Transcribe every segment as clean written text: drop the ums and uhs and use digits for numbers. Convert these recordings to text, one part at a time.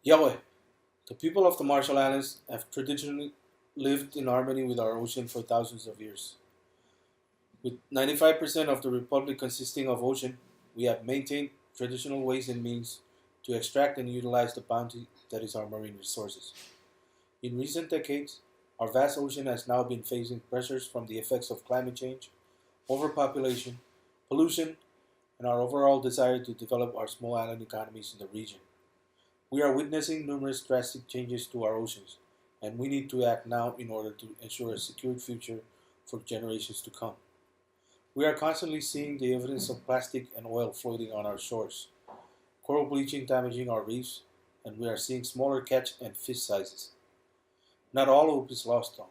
Yahweh, the people of the Marshall Islands have traditionally lived in harmony with our ocean for thousands of years. With 95% of the republic consisting of ocean, we have maintained traditional ways and means to extract and utilize the bounty that is our marine resources. In recent decades, our vast ocean has now been facing pressures from the effects of climate change, overpopulation, pollution, and our overall desire to develop our small island economies in the region. We are witnessing numerous drastic changes to our oceans, and we need to act now in order to ensure a secure future for generations to come. We are constantly seeing the evidence of plastic and oil floating on our shores, coral bleaching damaging our reefs, and we are seeing smaller catch and fish sizes. Not all hope is lost, though.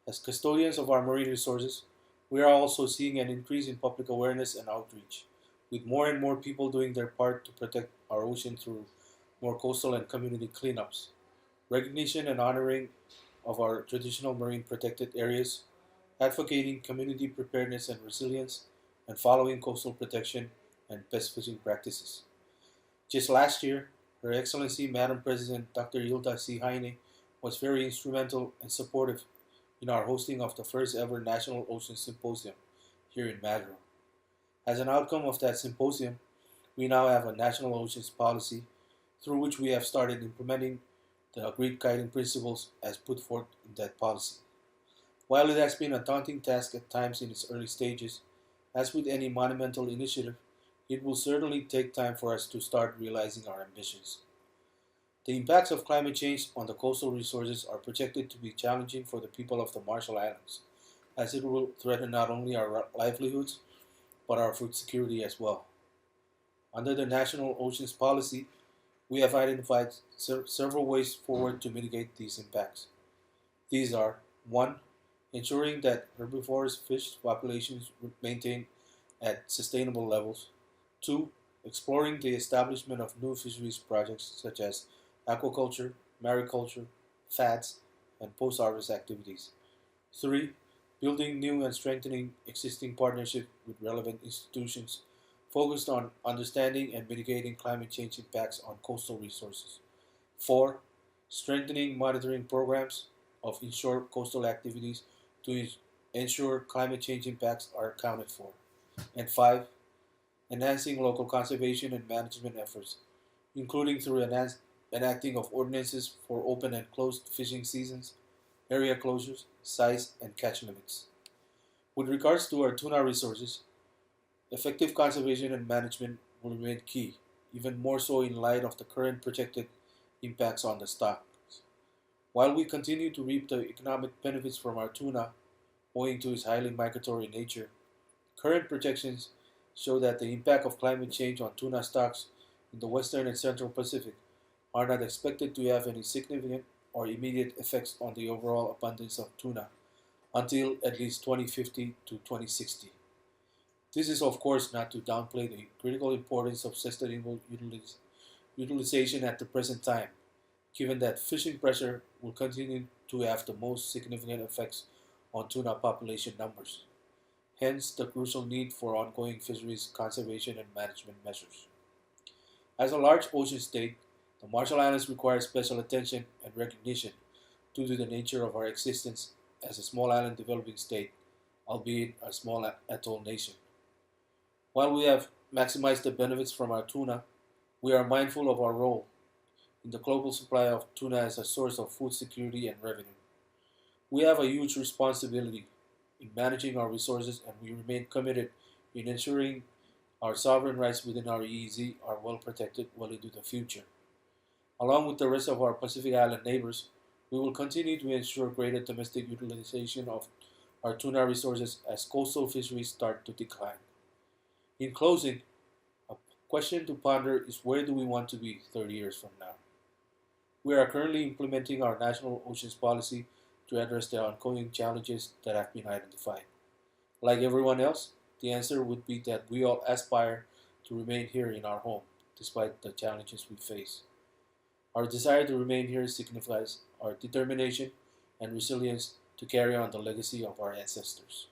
As custodians of our marine resources, we are also seeing an increase in public awareness and outreach, with more and more people doing their part to protect our ocean through more coastal and community cleanups, recognition and honoring of our traditional marine protected areas, advocating community preparedness and resilience, and following coastal protection and best fishing practices. Just last year, Her Excellency Madam President Dr. Hilda C. Heine was very instrumental and supportive in our hosting of the first ever National Ocean Symposium here in Madro. As an outcome of that symposium, we now have a national oceans policy through which we have started implementing the agreed guiding principles as put forth in that policy. While it has been a daunting task at times in its early stages, as with any monumental initiative, it will certainly take time for us to start realizing our ambitions. The impacts of climate change on the coastal resources are projected to be challenging for the people of the Marshall Islands, as it will threaten not only our livelihoods, but our food security as well. Under the National Oceans Policy, we have identified several ways forward to mitigate these impacts. These are 1. Ensuring that herbivorous fish populations maintain at sustainable levels. 2. Exploring the establishment of new fisheries projects such as aquaculture, mariculture, FADs, and post-harvest activities. 3. Building new and strengthening existing partnerships with relevant institutions focused on understanding and mitigating climate change impacts on coastal resources. 4. Strengthening monitoring programs of inshore coastal activities to ensure climate change impacts are accounted for. And 5. Enhancing local conservation and management efforts, including through enacting of ordinances for open and closed fishing seasons, area closures, size, and catch limits. With regards to our tuna resources, effective conservation and management will remain key, even more so in light of the current projected impacts on the stocks. While we continue to reap the economic benefits from our tuna, owing to its highly migratory nature, current projections show that the impact of climate change on tuna stocks in the Western and Central Pacific are not expected to have any significant or immediate effects on the overall abundance of tuna until at least 2050 to 2060. This is, of course, not to downplay the critical importance of sustainable utilization at the present time, given that fishing pressure will continue to have the most significant effects on tuna population numbers. Hence, the crucial need for ongoing fisheries conservation and management measures. As a large ocean state, the Marshall Islands require special attention and recognition due to the nature of our existence as a small island developing state, albeit a small atoll nation. While we have maximized the benefits from our tuna, we are mindful of our role in the global supply of tuna as a source of food security and revenue. We have a huge responsibility in managing our resources, and we remain committed in ensuring our sovereign rights within our EEZ are well protected well into the future. Along with the rest of our Pacific Island neighbors, we will continue to ensure greater domestic utilization of our tuna resources as coastal fisheries start to decline. In closing, a question to ponder is, where do we want to be 30 years from now? We are currently implementing our national oceans policy to address the ongoing challenges that have been identified. Like everyone else, the answer would be that we all aspire to remain here in our home, despite the challenges we face. Our desire to remain here signifies our determination and resilience to carry on the legacy of our ancestors.